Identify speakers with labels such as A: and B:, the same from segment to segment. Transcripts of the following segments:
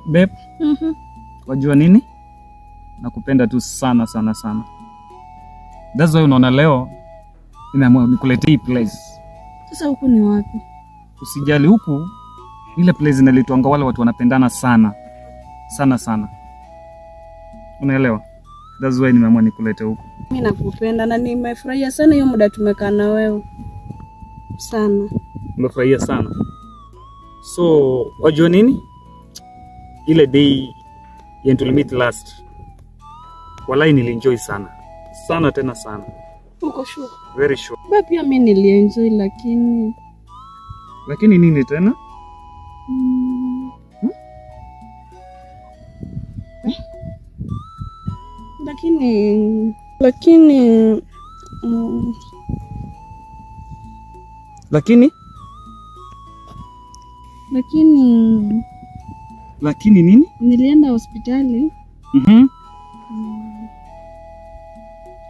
A: Babe. Wajua nini? Nakupenda tu sana sana sana. That's why unaona leo nimeamua nikuletee hii place.
B: Sasa huku ni wapi?
A: Usijali, huku ile place inaletwanga wale watu wanapendana sana. Sana sana. Unaelewa? That's why nimeamua nikulete huku.
B: Mimi nakupenda na nimefurahia sana hiyo muda tumekaa na wewe. Sana.
A: Nimefurahia sana. So, wajua nini? Ile day yenye tulimit last. Walai nilienjoy sana. Sana tena sana.
B: Uko sure?
A: Very sure.
B: Babe, pia mimi nilienjoy lakini
A: nini tena? Lakini nini?
B: Nilienda hospitali.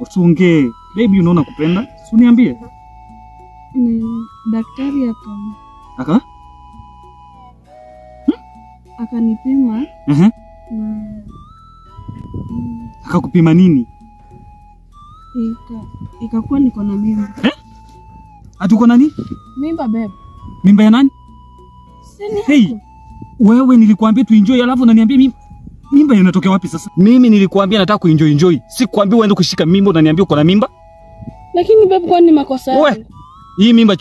A: Usiongee. Baby, unaona kupenda? Si uniambie.
B: Daktari akanipima.
A: Akakupima nini?
B: Ikakuwa niko na mimba.
A: Ati uko na nini?
B: Mimba babe.
A: Mimba ya nani?
B: Sini.
A: Hey, wewe nilikwambia tu enjoy alafu unaniambia mimba inatokea wapi sasa? Mimi nilikwambia nataka kuenjoy. Sikwambia uende kushika mimba unaniambia uko na mimba?
B: Lakini babe, kwa nini makosa yangu?
A: Wewe, hii mimba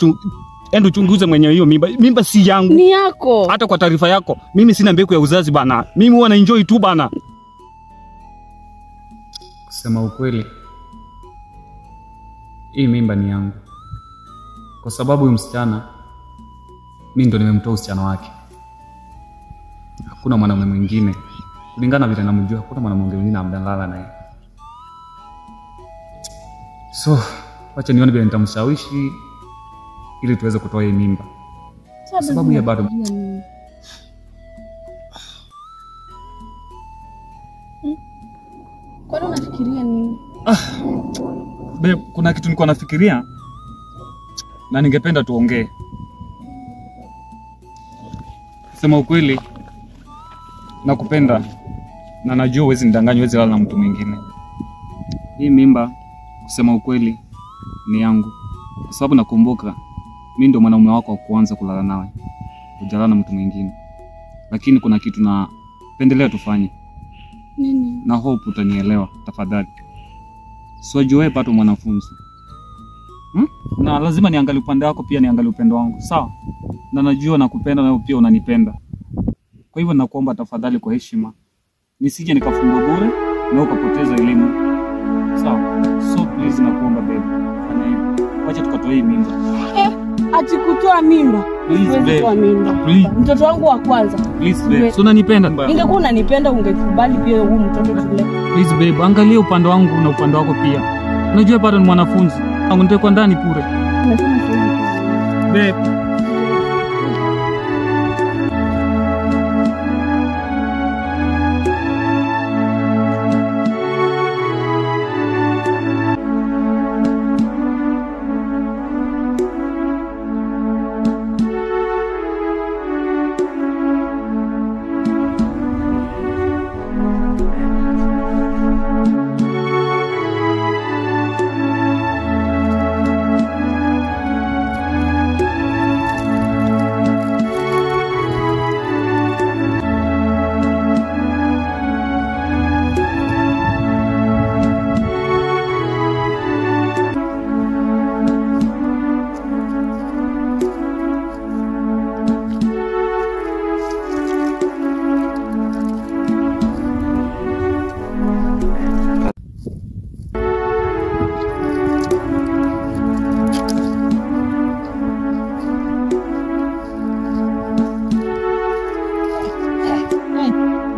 A: endo chunguze mwenyewe hiyo mimba. Mimba si yangu.
B: Ni yako.
A: Hata kwa taarifa yako, mimi sina mbegu ya uzazi bana. Mimi huwa na enjoy tu bana. Kusema ukweli, hii mimba ni yangu. Kwa sababu huyu msichana mimi ndo nimemtoa usichana wake. Hakuna mwanamume mwingine. Kulingana vile namjua, hakuna mwanamume mwingine amdalala naye. So, wacha nione vile nitamshawishi ili tuweze kutoa hii mimba. Sababu ya bado.
B: Kwa nini unafikiria nini?
A: Babe, kuna kitu nilikuwa nafikiria na ningependa tuongee. Sema ukweli, nakupenda na najua huwezi nidanganya, huwezi lala na mtu mwingine. Hii mimba kusema ukweli ni yangu. Kwa sababu nakumbuka mimi ndo mwanaume wako wa kwanza kulala nawe. Hujalala na mtu mwingine. Lakini kuna kitu na pendelea tufanye.
B: Nini?
A: Na hope utanielewa tafadhali. So wewe pato mwanafunzi. Na lazima niangalie upande wako pia niangalie upendo wangu. Sawa? Na najua nakupenda na wewe pia unanipenda. Kwa hivyo nakuomba tafadhali kwa heshima, nisije nikafungwa bure na ukapoteza elimu. Sawa? So please nakuomba babe, fanya hivyo. Wacha tukatoe hii mimba.
B: Ati kutoa mimba?
A: Please babe.
B: Please. Mtoto wangu wa kwanza.
A: Please babe. So unanipenda?
B: Ingekuwa unanipenda ungekubali pia huyu mtoto tule.
A: Please babe, angalia upande wangu na upande wako pia. Unajua bado ni mwanafunzi. Nitakuwa ndani bure. Babe.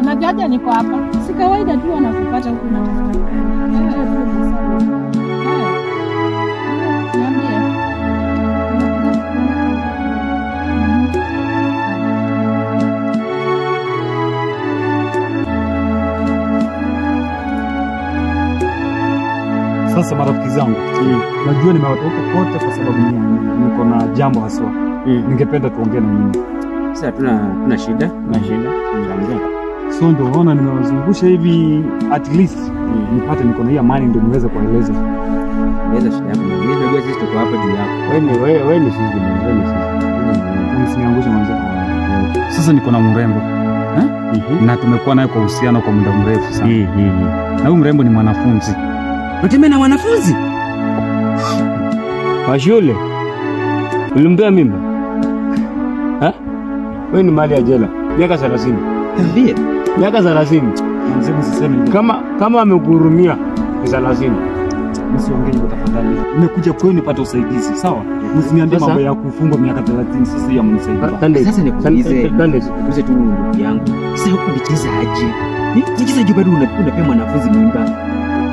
B: Unajua niko hapa. Si kawaida tu wanakupata huku na tafuta.
A: Sasa marafiki zangu, najua nimewatoka kote kwa sababu niko na jambo haswa. Ningependa tuongee na nyinyi.
C: Sasa tuna shida, tunaongea.
A: So ndio unaona nimewazungusha hivi at least nipate niko na hii amani ndio niweze kueleza.
C: Eleza shida yako. Mimi najua sisi tuko hapa juu yako. Wewe ni sisi, wewe ni sisi.
A: Usiniangushe mwanzo. Sasa niko na mrembo. Na tumekuwa naye kwa uhusiano kwa muda mrefu sana. Na huyu mrembo ni mwanafunzi.
C: Unatembea na mwanafunzi?
D: Wa shule. Ulimpea mimba? Wewe ni mali ya jela. Miaka 30.
C: Niambie.
D: Miaka 30.
A: Mzee msiseme
D: Kama amekuhurumia ni 30.
A: msiongee hivyo tafadhali. Nimekuja kwenu nipate usaidizi, sawa? Msiniambie mambo ya kufungwa miaka 30 sisi ya mnisaidia.
C: Sasa nikuulize tu ndugu yangu. Sasa huko bicheza aje? Nikiza juu bado unapea mwanafunzi mimba.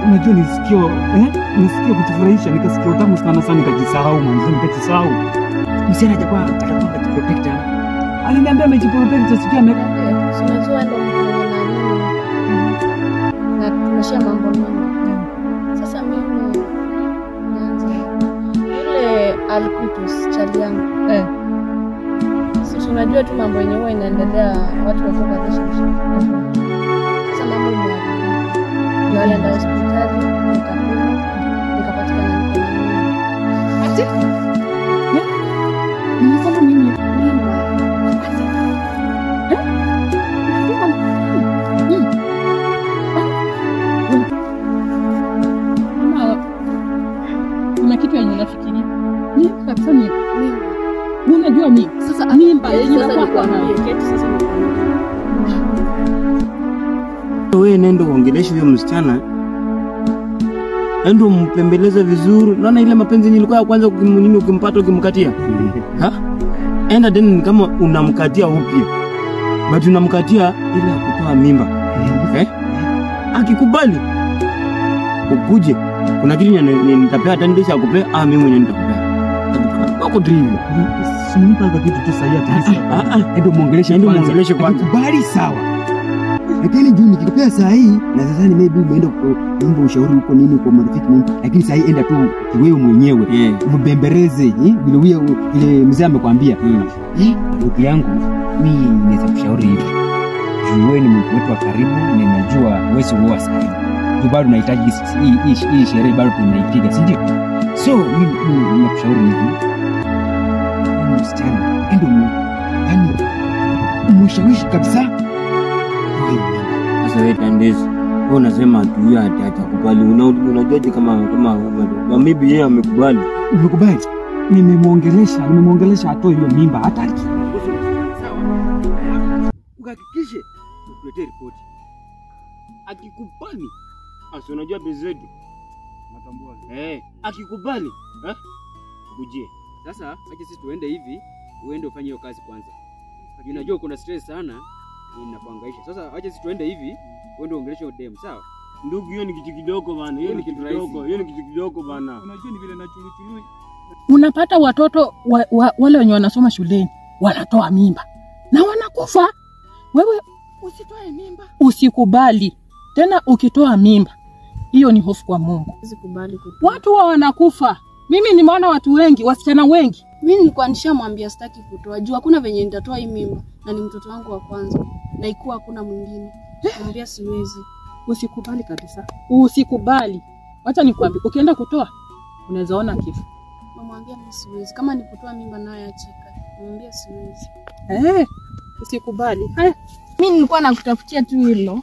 A: Unajua nisikia kujifurahisha, nikasikia utamu sana nikajisahau mwanzo nikajisahau.
C: Msichana atakuwa protector.
A: Aliniambia amejiprotect sikia
B: Unajua ndo na tumeshia mambo mengi. Sasa mimi nianze. Yule Alquitus chali yangu. Sisi tunajua tu mambo yenyewe huwa inaendelea watu wako kwa relationship. Sasa mambo imeharibika. Ndio alienda hospitali nikapima nikapatikana niko na mimba. Ati? Nimesema mimi
E: kuna kitu yenye nafikiria. Ni kabisa ni unajua mimi. Sasa mimba yenye nakuwa nayo.
D: Wewe nenda uongeleshe huyo msichana. Ndio mpembeleze vizuri. Naona ile mapenzi nilikuwa ya kwanza ukimpata ukimkatia. Enda tena kama unamkatia upya. But unamkatia ile ya kutoa mimba. Akikubali ukuje. Kuna kitu nitapea tandisha akupea, mimi mwenyewe nitakupea. Wako drive.
A: Simpa kwa kitu tu sahihi ndio muongeleshe kwanza.
C: Kubali sawa. Lakini juu nikikupea saa hii na sasa ni maybe umeenda kuomba ushauri huko nini kwa marafiki nini, lakini saa hii enda tu wewe mwenyewe mbembeleze ile mzee amekwambia. Ndugu yangu mimi naweza kushauri hivi. Juu wewe ni mtu wetu wa karibu na ninajua wewe si uoa sana. Juu bado unahitaji hii sherehe bado tunaipiga, si ndio? So mimi nakushauri hivi. Msichana ndio yani umshawishi kabisa.
D: Sasa wewe tandezi. Wewe unasema tu yeye atakubali. Unajuaje kama maybe yeye amekubali?
A: Umekubali? Nimemuongelesha atoe hiyo mimba hataki.
D: Sawa. Ukahakikishe utuletee ripoti. Akikubali, asi unajua bezi zetu.
A: Natambua.
D: Akikubali, kujie.
C: Sasa acha sisi tuende hivi, uende ufanye hiyo kazi kwanza. Unajua kuna stress sana inakuhangaisha. Sasa acha sisi tuende hivi, uende uongeleshe dem, sawa?
D: Ndugu, hiyo ni kitu kidogo bana. Hiyo ni kitu kidogo bana.
A: Unajua ni vile na chulu.
E: Unapata watoto wale wenye wanasoma shuleni wanatoa mimba na wanakufa. Wewe usitoe mimba. Usikubali. Tena ukitoa mimba, hiyo ni hofu kwa Mungu.
B: Sikubali kutoa.
E: Watu wanakufa. Mimi nimeona watu wengi, wasichana wengi.
B: Mimi nilikuwa nishamwambia sitaki kutoa. Juu hakuna venye nitatoa hii mimba na ni mtoto wangu wa kwanza. Na ikuwa hakuna mwingine. Mwambia siwezi.
E: Usikubali kabisa. Usikubali. Acha nikwambie, ukienda kutoa unaweza ona kifo.
B: Namwambia mimi siwezi. Kama ni kutoa mimba naye achika. Namwambia siwezi.
E: Usikubali. Haya.
B: Mimi nilikuwa nakutafutia tu hilo.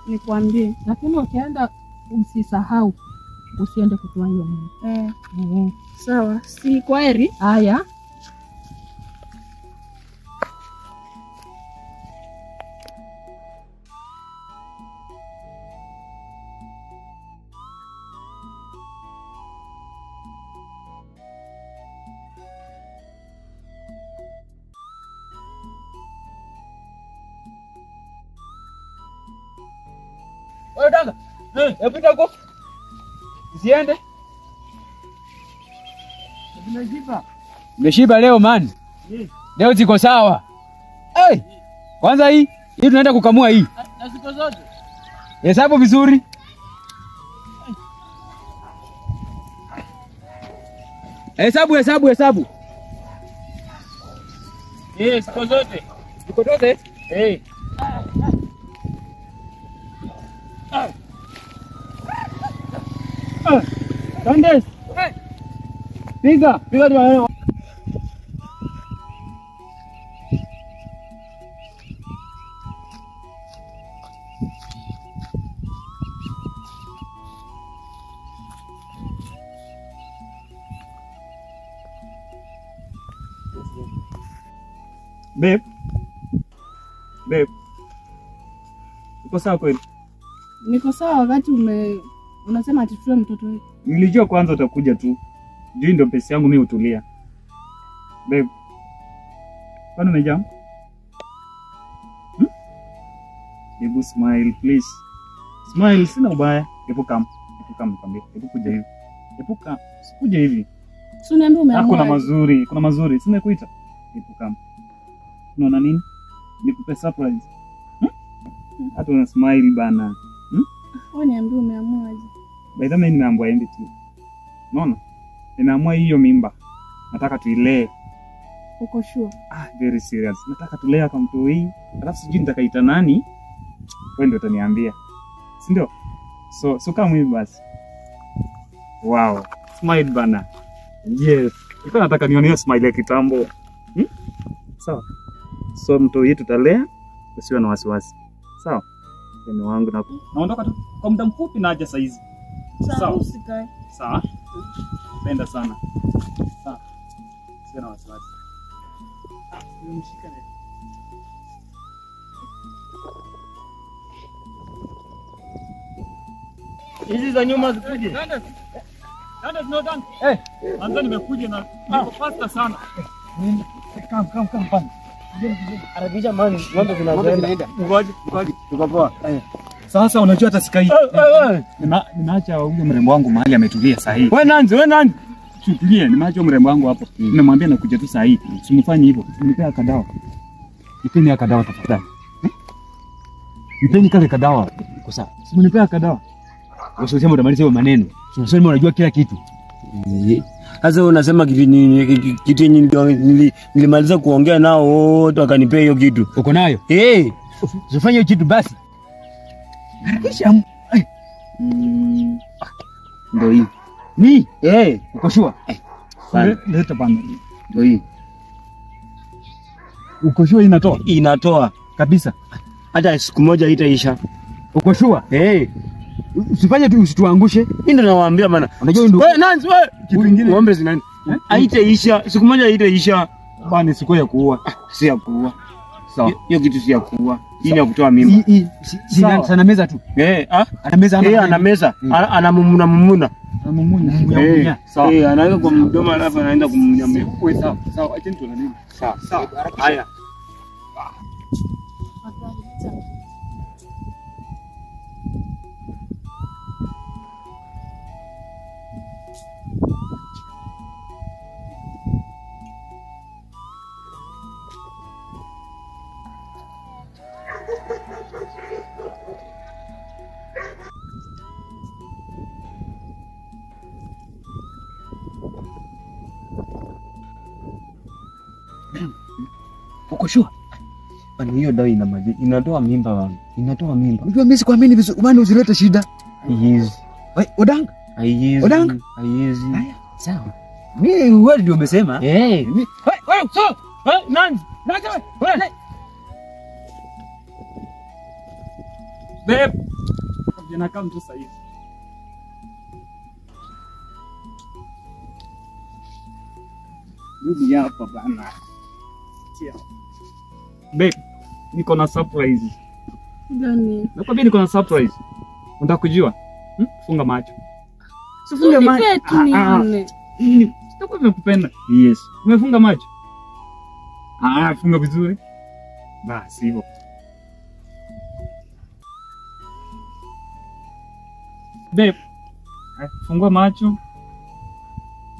B: Nikwambie.
E: Lakini ukienda usisahau usiende kutoa hiyo mimba.
B: Sawa. Si kwaheri.
E: Haya.
C: Wewe danga. Yapita huko. Usiende. Nimeshiba leo man. Leo ziko sawa. Kwanza hii tunaenda kukamua hii.
E: Na ziko zote.
C: Hesabu vizuri. Hesabu.
D: Ziko zote.
C: Ziko zote?
D: Candace. Piga tu.
A: Babe. Babe. Uko sawa kweli?
B: Niko sawa wakati unasema ati tutue mtoto wetu.
A: Nilijua kwanza utakuja tu. Juu ndio pesa yangu mimi utulia. Babe. Kwani umejam? Hebu smile please. Smile, sina ubaya. Hebu come nikwambie. Hebu kuja hivi. Kuja hivi.
B: Si niambie umeamua.
A: Kuna mazuri. Sina kuita. Hebu come. Unaona nini? Nikupe surprise. Hata una smile bana.
B: Wewe niambie umeamua aje?
A: By the way nimeamua hivi tu. Unaona? Nimeamua hiyo mimba. Nataka tuilee.
B: Uko sure?
A: Very serious. Nataka tulee kama mtu hii. Alafu sijui nitakaita nani. Wewe ndio utaniambia. Si ndio? So kama hivi basi. Wow. Smile bana. Yes. Niko nataka nione hiyo smile ya kitambo. Sawa. So mtu hii tutalea. Usiwe na wasiwasi. Sawa? Ni wangu na naondoka tu kwa muda mfupi na aje saizi.
B: Sawa, usikae.
A: Sawa. Penda sana. Sawa. Usiwe na wasiwasi. Nimshikane.
D: Hizi za nyuma zikuje.
A: Nanda no done. Anza nimekuja na niko faster sana. Come pan.
D: Harakisha man, ng'ombe zinaenda.
A: Ngoja.
D: Tuko poa.
A: Sasa unajua hata sikai. Nimeacha huyo mrembo wangu mahali ametulia saa hii.
D: Wewe Nanzi.
A: Tulie, nimeacha mrembo wangu hapo. Nimemwambia nakuja tu saa hii. Usinifanye hivyo. Nipea kadawa. Nipeni kadawa tafadhali. Nipeni kale kadawa.
C: Iko sawa.
A: Usinipea kadawa.
C: Usiseme utamaliza hiyo maneno. Unasema unajua kila kitu.
D: Sasa unasema kitu nilimaliza kuongea nao wote wakanipea hiyo kitu.
C: Uko nayo? Usifanye hiyo kitu basi. Kisha
D: Ndio hii.
C: Ni? Uko sure?
A: Leta bana.
D: Ndio hii.
A: Uko sure inatoa?
D: Inatoa
A: Kabisa.
D: hata siku moja itaisha.
C: Uko sure? Usifanye tu usituangushe.
D: Mimi ndo nawaambia bana.
C: Unajua ndio.
D: Wewe Nanzi wewe.
A: Kitu kingine
D: ng'ombe zinani? Haitaisha. Siku moja haitaisha.
A: Bana siku ya kuua.
D: Si ya kuua.
A: Sawa.
D: Hiyo kitu si ya kuua. Hii ni ya kutoa mimba.
C: Sana meza tu. Ana meza
D: ana meza. Anamumuna.
A: Mumunya.
D: Sawa. Anaweka kwa mdomo alafu anaenda kumumunya.
A: Wewe sawa. Acha nitoe nini?
D: Sawa. Haya.
C: Uko sure?
D: Bani hiyo dawa inatoa mimba bana. Inatoa mimba.
C: Unajua mimi sikwamini vizuri, maana usilete shida.
D: Haiwezi.
C: Odanga?
D: Haiwezi.
C: Odanga?
D: Haiwezi.
C: Haya, sawa. Mimi wewe ndio umesema.
D: Wewe so. Nanzi. Wewe.
A: Babe. Jana kama tu sasa hivi. Rudi hapa bana. Babe, niko na surprise.
B: Gani?
A: Nakwambia niko na surprise. Unataka kujua? Funga macho. Sifunga macho. Sitakuwa nimekupenda. Yes. Umefunga macho? Funga vizuri. Basi hivyo. Babe, fungua macho.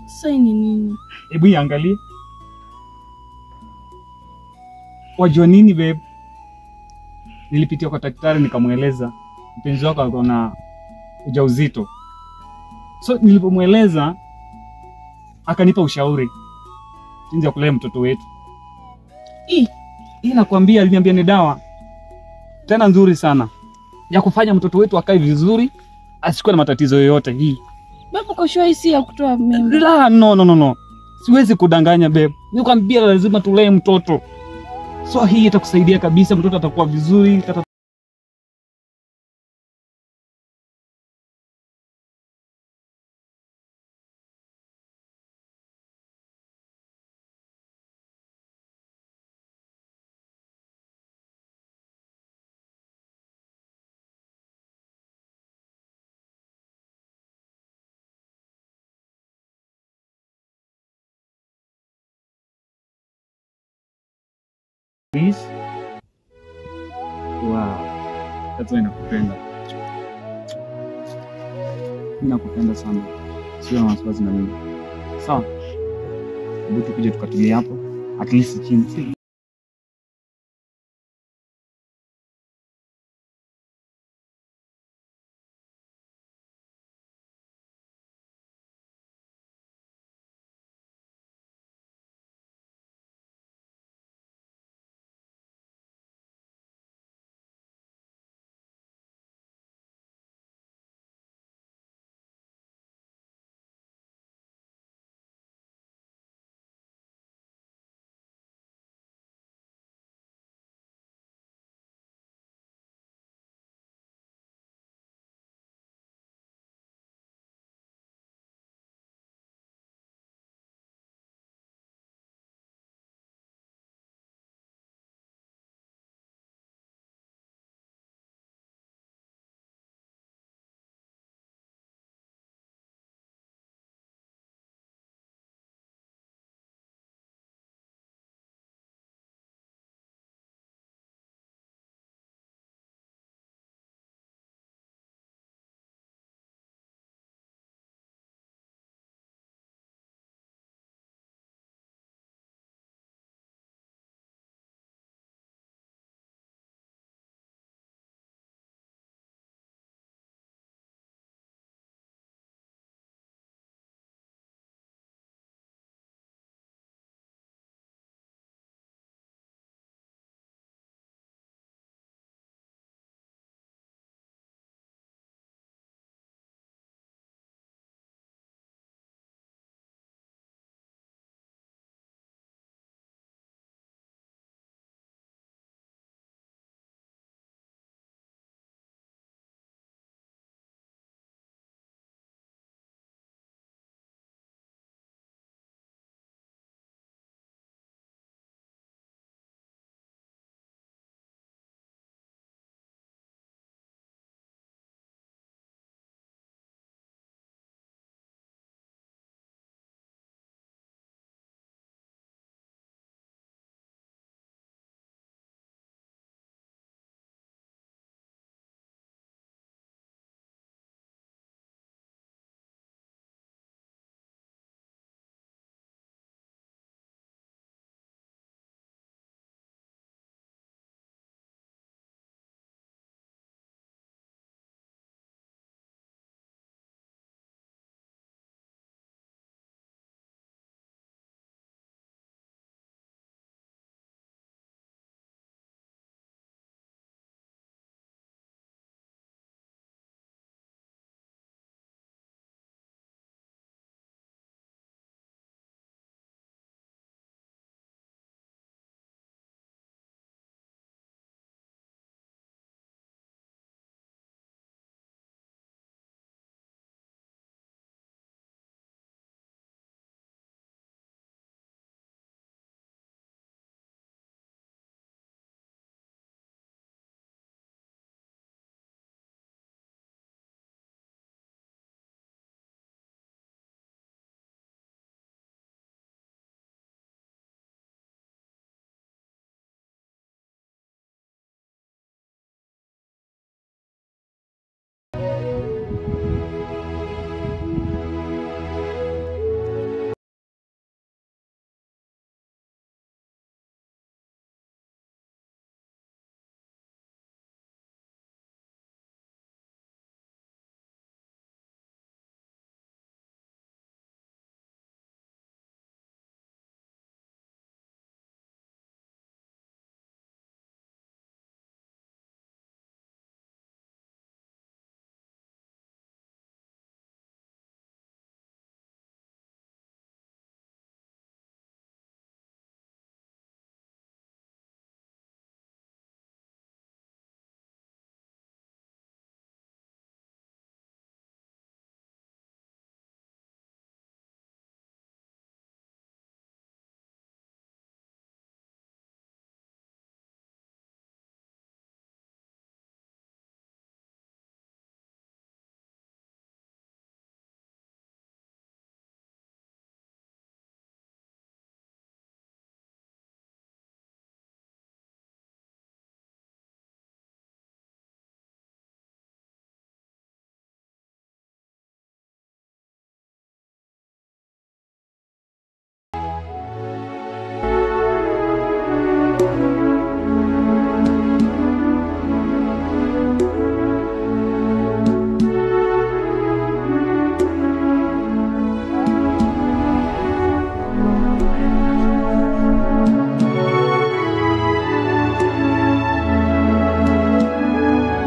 B: Sasa ni nini?
A: Hebu iangalie. Wajua nini babe? Nilipitia kwa daktari nikamweleza mpenzi wako ako na ujauzito. So nilipomweleza akanipa ushauri jinsi ya kulea mtoto wetu. Hii nakwambia, aliniambia ni dawa tena nzuri sana ya kufanya mtoto wetu akae vizuri, asikuwe na matatizo yoyote. Hii
B: Baba koshua hisi ya kutoa mimba.
A: La, no. Siwezi kudanganya babe. Nikwambia lazima tulee mtoto. So hii itakusaidia kabisa, mtoto atakuwa vizuri, please. Wow. That's why nakupenda. Mimi nakupenda sana. Sio na wasiwasi na mimi. Sawa? Hebu tukuje tukatulia hapo. At least chini.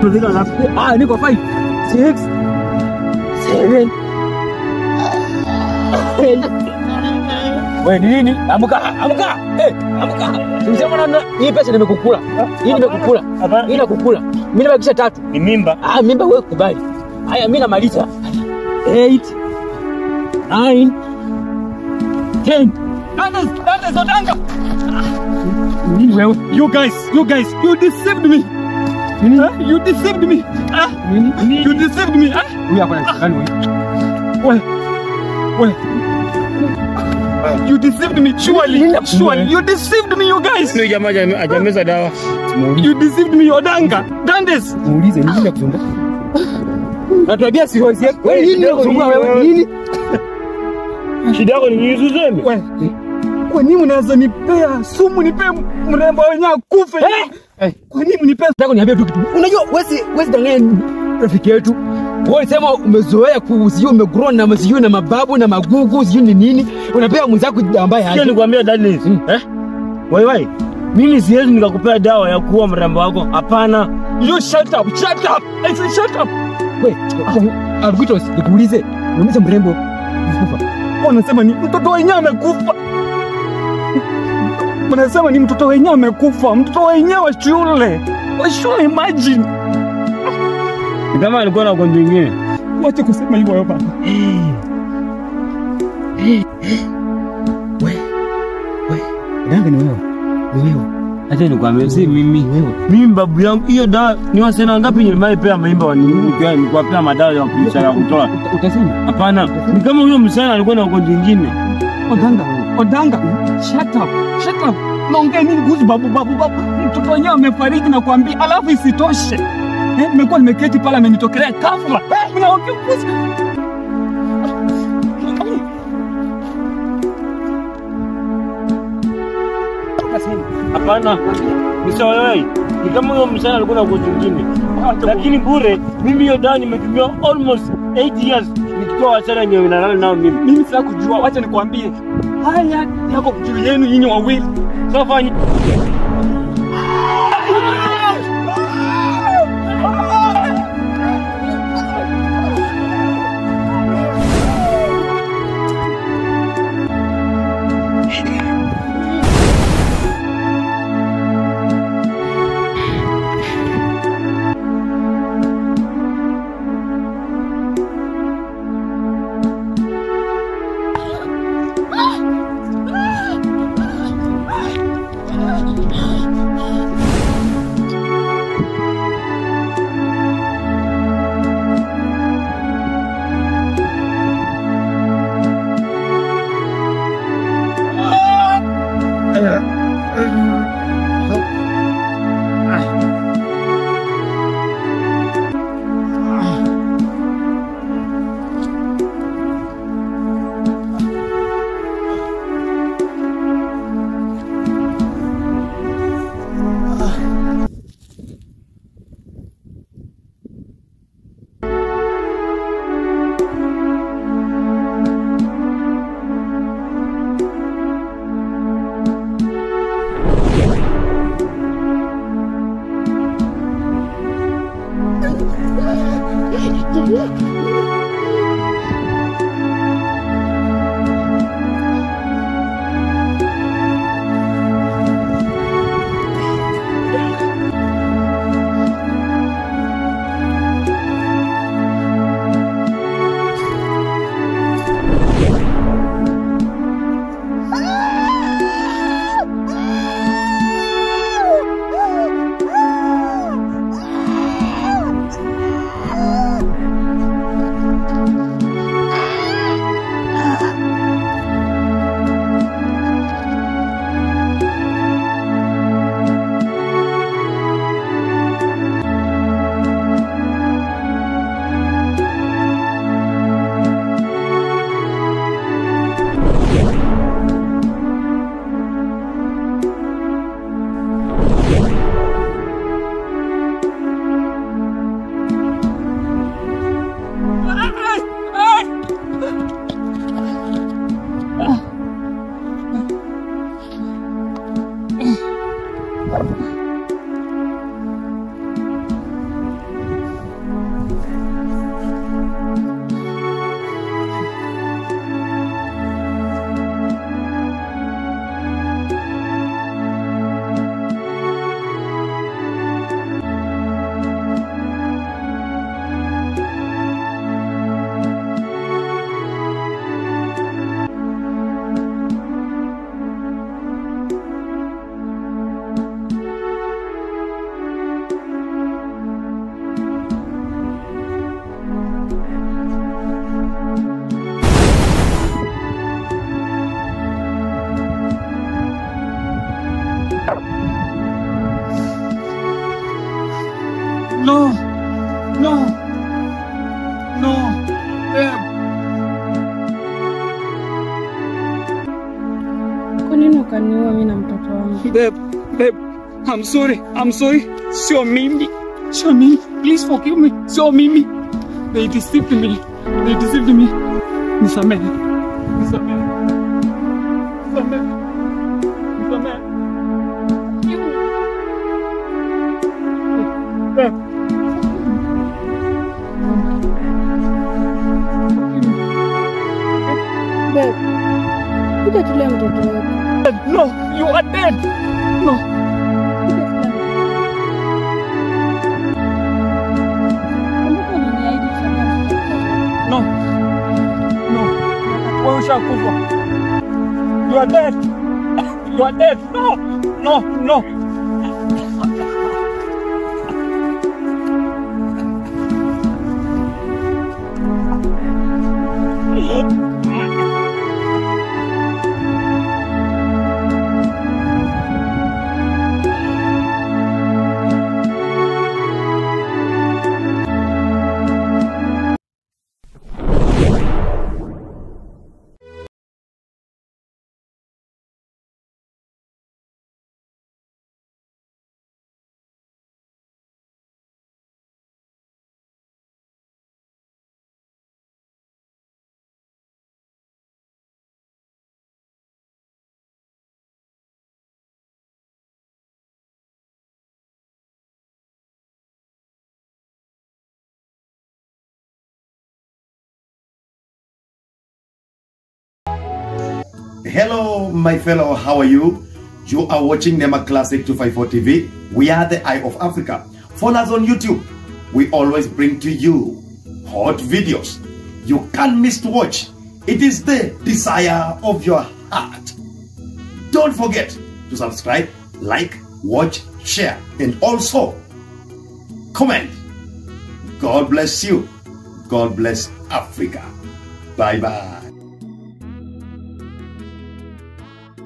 D: Umefika ngapi?
C: Niko 5 6 7. Wewe nini? Amka. Amka. Unasema na hii pesa nimekukula. Hii nimekukula. Hii nakukula. Mimi nimebakisha 3.
D: Ni mimba.
C: Mimba wewe kubali. Haya mimi namaliza. 8 9 10. Dada Zodanga. Nini wewe?
A: You guys, you deceived me.
C: Nini?
A: You deceived me.
C: Nini?
A: You deceived me.
C: Huyu hapa anashikana wewe.
A: Wewe. You deceived me, surely. You deceived me, you guys.
D: Ni jamaa hajameza dawa.
A: You deceived me, Odanga. Dandes.
C: Muulize nini nakusumbua? Natuambia si hosi yako. Wewe nini nakusumbua wewe? Nini?
D: Shida yako ni nini useme?
A: Wewe. Kwa nini mnaweza nipea sumu nipe mrembo wenyewe akufe? Kwa nini mnipea?
C: Nataka niambie tu kitu. Unajua wewe danganya rafiki yetu. Wewe unasema umezoea kuuziwa umegrow na masiyo na mababu na magugu sio ni nini? Unapea mwenzako ambaye
D: Sio nikwambia Dennis. Wai. Mimi siwezi nikakupea dawa ya kuua mrembo wako. Hapana.
A: You shut up. I said shut up.
C: Wewe, Arvitos, nikuulize. Unauliza mrembo kufa.
A: Wanasema ni mtoto wenyewe amekufa. Wanasema ni mtoto wenyewe amekufa. Mtoto wenyewe wa shule. Imagine.
D: Kama alikuwa na ugonjwa mwingine.
A: Wacha kusema hivyo hapa.
C: Wewe. Danga ni wewe. Ni wewe.
D: Acha nikwambie si mimi. Mimi babu yangu hiyo dawa ni wasena ngapi nimeipea maimba wa nini? Ni kuwapea madawa ya kuisha ya kutoa.
C: Utasema?
D: Hapana. Ni kama huyo msana alikuwa na ugonjwa mwingine.
A: Odanga. Shut up. Naongea nini kuhusu babu? Mtoto wenyewe amefariki na kuambia alafu isitoshe. Nimekuwa nimeketi pale amenitokelea ghafla. Unaongea kuhusu
D: Hapana. Wewe. Ni kama huyo msana alikuwa na ugonjwa mwingine. Lakini bure mimi hiyo dawa nimetumia almost 8 years nikitoa wasara yenyewe ninalala nao mimi.
A: Mimi sitaki kujua, wacha nikwambie. Haya yako juu yenu nyinyi wawili.
D: Sasa fanya
A: No. No. No. Babe.
B: Kwa nini ukaniua mimi na mtoto wangu?
A: Babe, I'm sorry. Sio mimi. Please forgive me. Sio mimi. They deceived me. Nisamehe.
B: Babe, kuja tulee mtoto wako.
A: No, you are dead. No. No. Wewe ushakufa. You are dead. No.
F: Hello, my fellow, how are you? You are watching Nema Classic 254 TV. We are the Eye of Africa. Follow us on YouTube. We always bring to you hot videos you can't miss to watch. It is the desire of your heart. Don't forget to subscribe, like, watch, share, and also comment. God bless you. God bless Africa. Bye-bye.